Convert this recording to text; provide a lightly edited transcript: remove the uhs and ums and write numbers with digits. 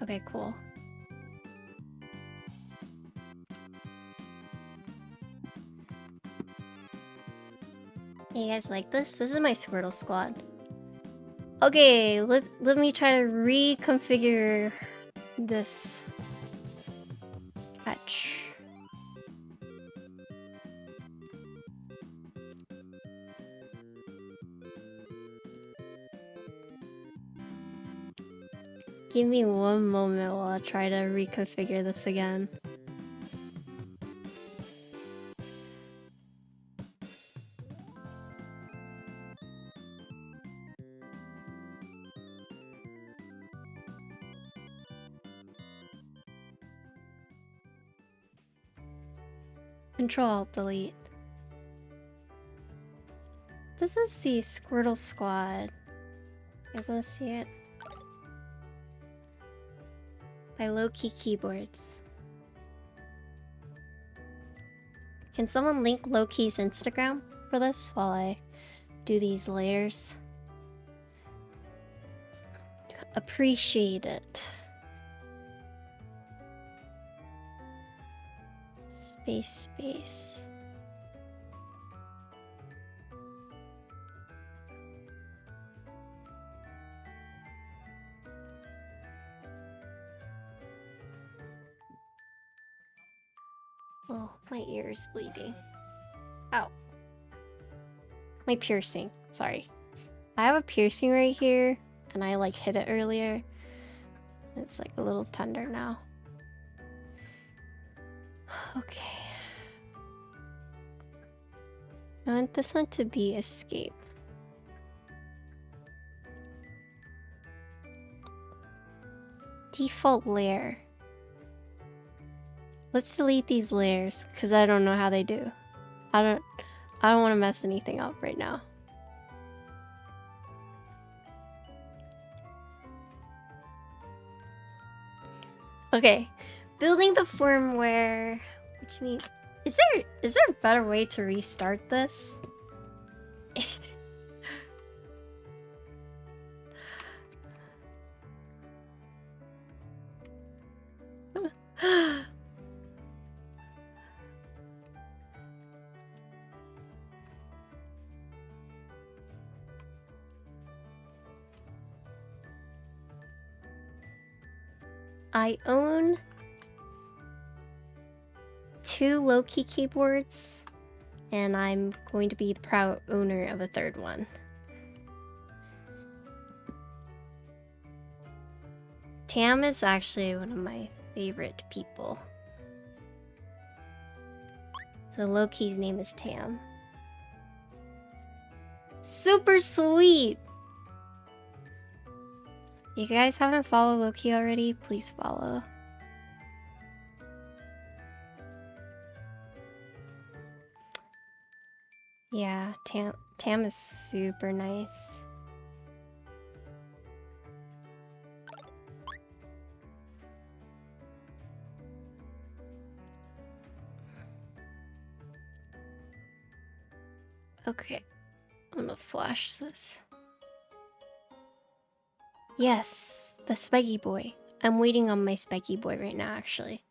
Okay, cool. Hey, you guys like this? This is my Squirtle squad. Okay, let me try to reconfigure this catch. Give me one moment while I try to reconfigure this again. Control-Alt-Delete. This is the Squirtle squad. You guys wanna see it? By Low-Key Keyboards. Can someone link Low-Key's Instagram for this while I do these layers? Appreciate it. Space. Oh, my ear is bleeding. Ow. My piercing. Sorry. I have a piercing right here, and I like hit it earlier. It's like a little tender now. Okay. I want this one to be escape. Default layer. Let's delete these layers because I don't know how they do. I don't want to mess anything up right now. Okay, building the firmware, which means is there a better way to restart this? I own 2 Low-Key keyboards, and I'm going to be the proud owner of a 3rd one. Tam is actually one of my favorite people. So Low-Key's name is Tam. Super sweet! You guys haven't followed Low-Key already? Please follow. Yeah, Tam is super nice. Okay, I'm gonna flash this. Yes, the Spiky Boy. I'm waiting on my Spiky Boy right now, actually.